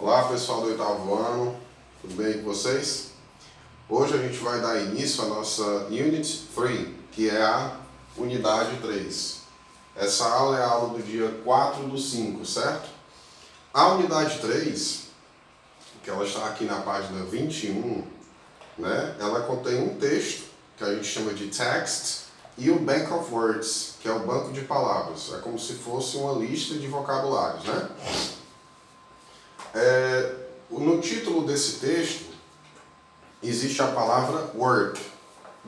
Olá pessoal do oitavo ano, tudo bem com vocês? Hoje a gente vai dar início à nossa Unit 3, que é a Unidade 3. Essa aula é a aula do dia 4/5, certo? A Unidade 3, que ela está aqui na página 21, né? Ela contém um texto, que a gente chama de text, e o Bank of Words, que é o banco de palavras. É como se fosse uma lista de vocabulários, né? No título desse texto existe a palavra work.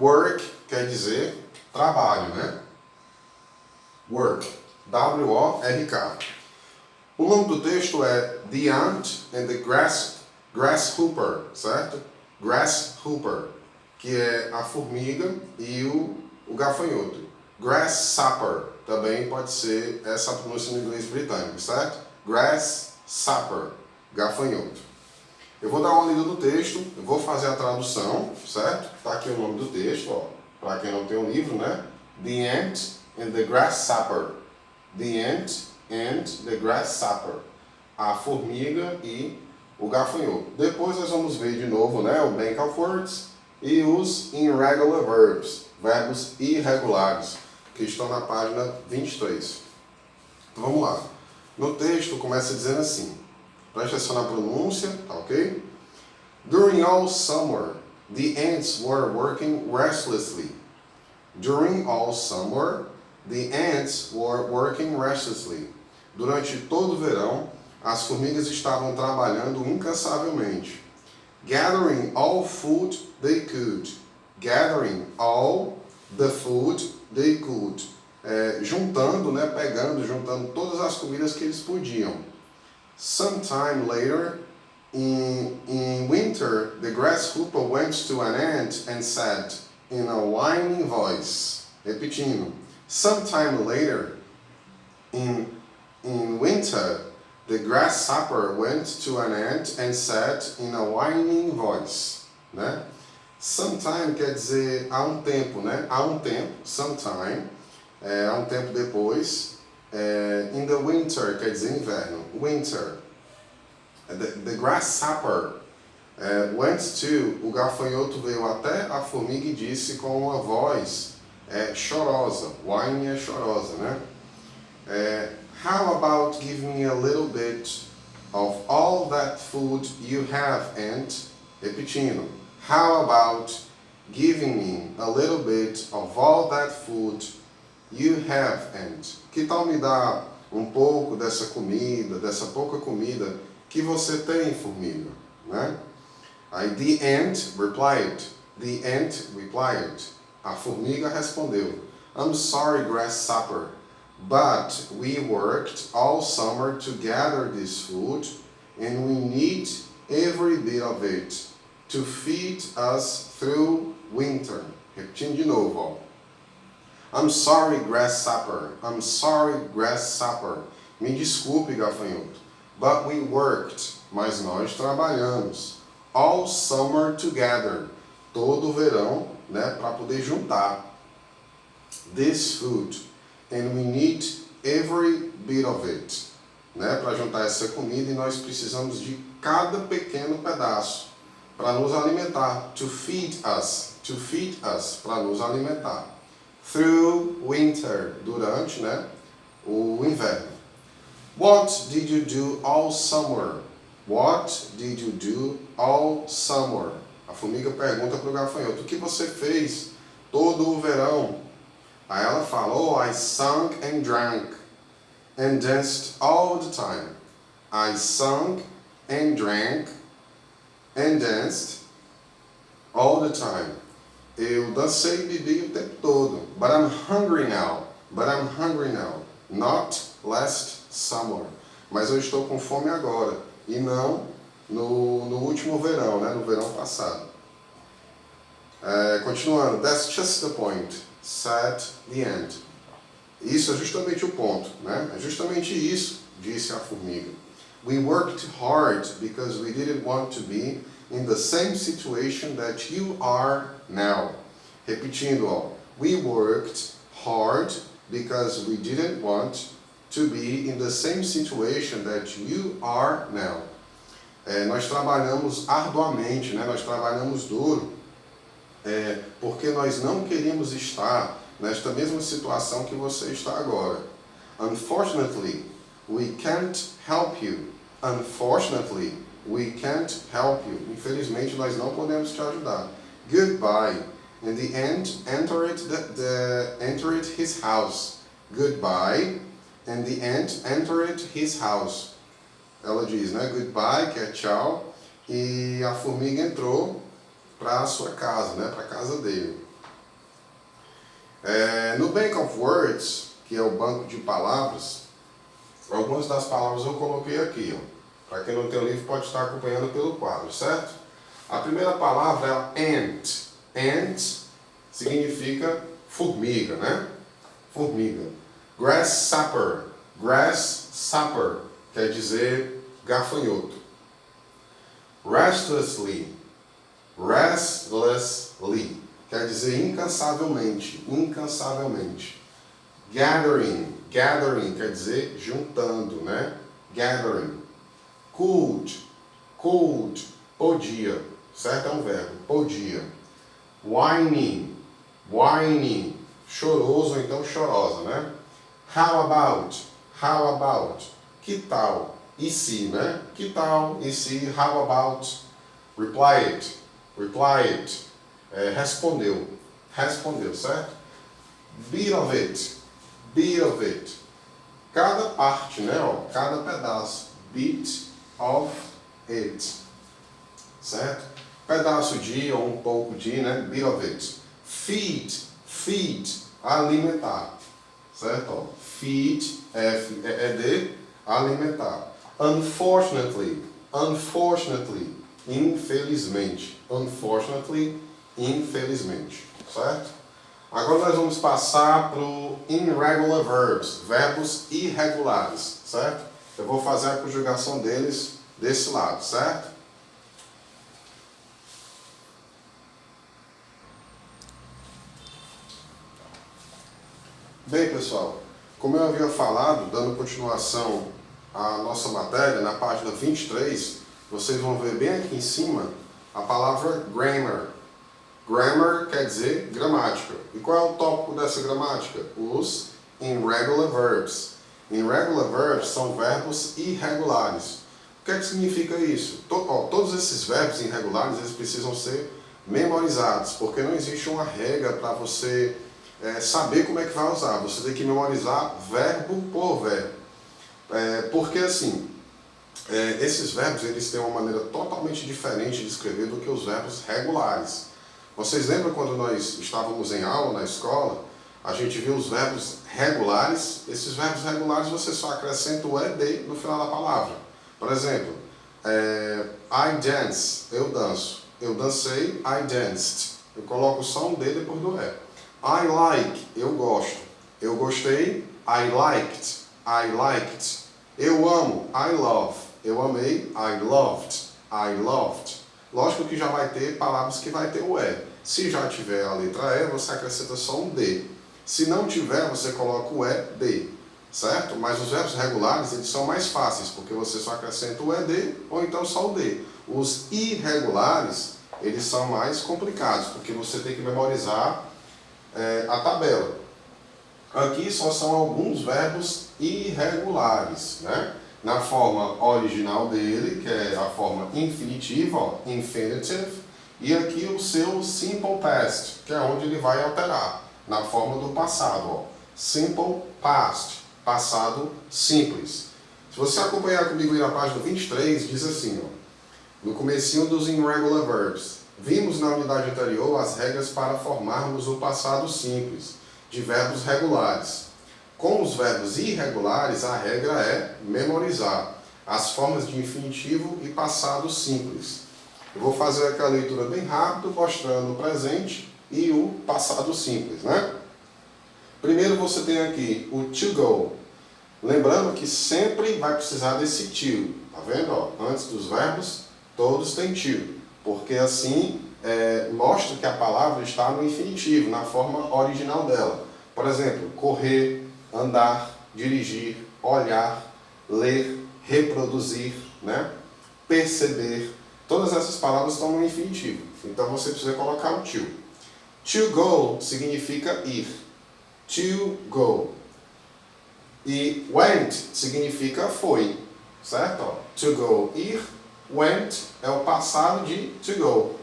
Work quer dizer trabalho, né? Work. W-O-R-K. O nome do texto é The Ant and the Grasshopper, certo? Grasshopper, que é a formiga e o gafanhoto. Grasshopper também pode ser essa pronúncia no inglês britânico, certo? Grasshopper, gafanhoto. Eu vou dar uma lida do texto, eu vou fazer a tradução, certo? Está aqui o nome do texto, ó, para quem não tem o livro, né? The Ant and the Grasshopper. The Ant and the Grasshopper. A formiga e o gafanhoto. Depois nós vamos ver de novo, né, o Bank of Words e os Irregular Verbs, verbos irregulares, que estão na página 23. Então vamos lá. No texto começa dizendo assim, preste atenção na pronúncia, tá ok? During all summer, the ants were working restlessly. During all summer, the ants were working restlessly. Durante todo o verão, as formigas estavam trabalhando incansavelmente. Gathering all food they could. Gathering all the food they could. Juntando, né, juntando todas as comidas que eles podiam. Sometime later, in winter, the grasshopper went to an ant and said, in a whining voice, repetindo, sometime later, in winter, the grasshopper went to an ant and said, in a whining voice, né? Sometime quer dizer há um tempo, né? Há um tempo, sometime, há um tempo depois. In the winter quer dizer inverno, winter. The grasshopper went to, o gafanhoto veio até a formiga e disse com uma voz chorosa, whine é chorosa, né? How about giving me a little bit of all that food you have, ant? Repetindo. How about giving me a little bit of all that food you have, ant? Que tal me dar um pouco dessa comida, dessa pouca comida que você tem, formiga, né? Aí the ant replied. The ant replied. A formiga respondeu. I'm sorry, grasshopper, but we worked all summer to gather this food, and we need every bit of it to feed us through winter. Repetindo de novo, ó. I'm sorry, grasshopper. I'm sorry, grasshopper. Me desculpe, gafanhoto. But we worked. Mas nós trabalhamos. All summer together. Todo o verão, né, para poder juntar this food. And we need every bit of it. Né, para juntar essa comida e nós precisamos de cada pequeno pedaço para nos alimentar. To feed us. To feed us. Para nos alimentar. Through winter. Durante, né, o inverno. What did you do all summer? What did you do all summer? A formiga pergunta para o gafanhoto, o que você fez todo o verão? Aí ela fala, oh, I sung and drank and danced all the time. I sung and drank and danced all the time. Eu dancei e bebi o tempo todo. But I'm hungry now. But I'm hungry now. Not last summer. Mas eu estou com fome agora. E não no último verão, né? No verão passado. Continuando. That's just the point. Said the ant. Isso é justamente o ponto, né? É justamente isso, disse a formiga. We worked hard because we didn't want to be in the same situation that you are now. Repetindo, ó. We worked hard because we didn't want to be in the same situation that you are now. nós trabalhamos arduamente, né? Nós trabalhamos duro, porque nós não queríamos estar nesta mesma situação que você está agora. Unfortunately, we can't help you. Unfortunately, we can't help you. Infelizmente, nós não podemos te ajudar. Goodbye. In the end, entered his house. Goodbye. In the end, entered his house. Ela diz, né? Goodbye, que é tchau. E a formiga entrou para a sua casa, né? Para a casa dele. No Bank of Words, que é o banco de palavras, algumas das palavras eu coloquei aqui, ó. Para quem não tem o livro pode estar acompanhando pelo quadro, certo? A primeira palavra é ant. Ant significa formiga, né? Formiga. Grasshopper. Grasshopper quer dizer gafanhoto. Restlessly. Restlessly quer dizer incansavelmente. Incansavelmente. Gathering. Gathering quer dizer juntando, né? Gathering. Could. Could. Podia. Certo? É um verbo. Podia. Whining. Whining. Choroso ou então chorosa, né? How about? How about? Que tal? E se, né? Que tal? E se? How about? Reply it. Reply it. Respondeu. Respondeu, certo? Bit of it. Bit of it. Cada parte, né? Ó, cada pedaço. Bit of it. Certo? Pedaço de ou um pouco de, né? Bit of it. Feed. Feed. Alimentar. Certo? Ó, feed. F-E-E-D. Alimentar. Unfortunately. Unfortunately. Infelizmente. Unfortunately. Infelizmente. Certo? Agora nós vamos passar para o irregular verbs. Verbos irregulares. Certo? Eu vou fazer a conjugação deles desse lado. Certo? Bem, pessoal, como eu havia falado, dando continuação à nossa matéria, na página 23, vocês vão ver bem aqui em cima a palavra grammar. Grammar quer dizer gramática. E qual é o tópico dessa gramática? Os irregular verbs. Irregular verbs são verbos irregulares. O que é que significa isso? Todos esses verbos irregulares eles precisam ser memorizados, porque não existe uma regra para você saber como é que vai usar. Você tem que memorizar verbo por verbo. Porque assim, esses verbos eles têm uma maneira totalmente diferente de escrever do que os verbos regulares. Vocês lembram quando nós estávamos em aula na escola, a gente viu os verbos regulares? Esses verbos regulares você só acrescenta o ED no final da palavra. Por exemplo, I dance, eu danço. Eu dancei, I danced. Eu coloco só um D depois do E. I like, eu gosto. Eu gostei, I liked. I liked. Eu amo, I love. Eu amei, I loved. I loved. Lógico que já vai ter palavras que vai ter o E. Se já tiver a letra E, você acrescenta só um D. Se não tiver, você coloca o ED. Certo? Mas os verbos regulares, eles são mais fáceis, porque você só acrescenta o ED ou então só o D. Os irregulares, eles são mais complicados, porque você tem que memorizar a tabela. Aqui só são alguns verbos irregulares, né? Na forma original dele, que é a forma infinitiva, ó, infinitive, e aqui o seu simple past, que é onde ele vai alterar, na forma do passado, ó, simple past, passado simples. Se você acompanhar comigo aí na página 23, diz assim, ó, no comecinho dos irregular verbs, vimos na unidade anterior as regras para formarmos o passado simples, de verbos regulares. Com os verbos irregulares, a regra é memorizar as formas de infinitivo e passado simples. Eu vou fazer aqui a leitura bem rápido, mostrando o presente e o passado simples, né? Primeiro você tem aqui o to go. Lembrando que sempre vai precisar desse to. Tá vendo? Ó, antes dos verbos, todos têm to. Porque assim mostra que a palavra está no infinitivo, na forma original dela. Por exemplo, correr, andar, dirigir, olhar, ler, reproduzir, né? perceber. Todas essas palavras estão no infinitivo. Então você precisa colocar o to. To go significa ir. To go. E went significa foi. Certo? Ó, to go, ir. Went é o passado de to go.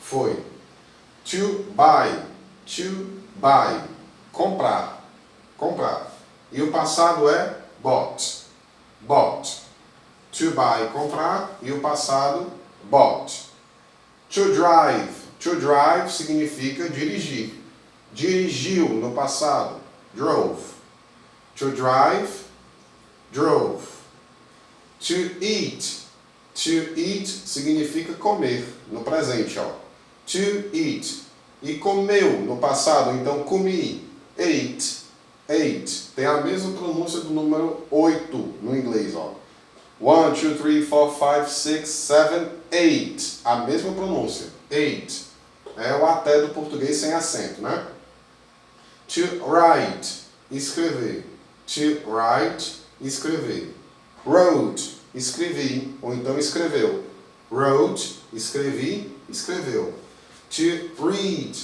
Foi. To buy. To buy. Comprar. Comprar. E o passado é bought. Bought. To buy, comprar. E o passado, bought. To drive. To drive significa dirigir. Dirigiu no passado. Drove. To drive. Drove. To eat. To eat significa comer. No presente, ó. To eat. E comeu no passado, então comi. Ate. Ate. Tem a mesma pronúncia do número 8 no inglês, ó. 1, 2, 3, 4, 5, 6, 7, 8. A mesma pronúncia. 8. É o até do português sem acento, né? To write. Escrever. To write. Escrever. Wrote. Escrevi. Ou então escreveu. Wrote. Escrevi. Escreveu. To read.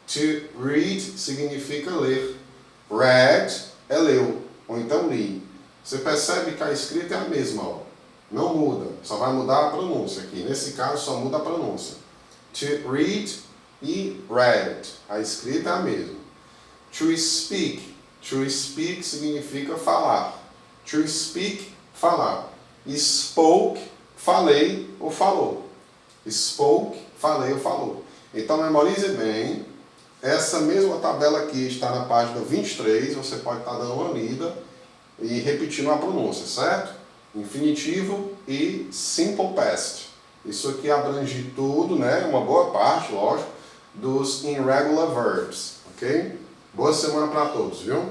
To read significa ler. Read é leu. Ou então li. Você percebe que a escrita é a mesma, ó. Não muda, só vai mudar a pronúncia aqui. Nesse caso, só muda a pronúncia. To read e read. A escrita é a mesma. To speak. To speak significa falar. To speak, falar. Spoke, falei ou falou. Spoke, falei ou falou. Então, memorize bem. Essa mesma tabela aqui está na página 23. Você pode estar dando uma lida e repetindo a pronúncia, certo? Infinitivo e simple past. Isso aqui abrange tudo, né? Uma boa parte, lógico, dos irregular verbs, ok? Boa semana para todos, viu?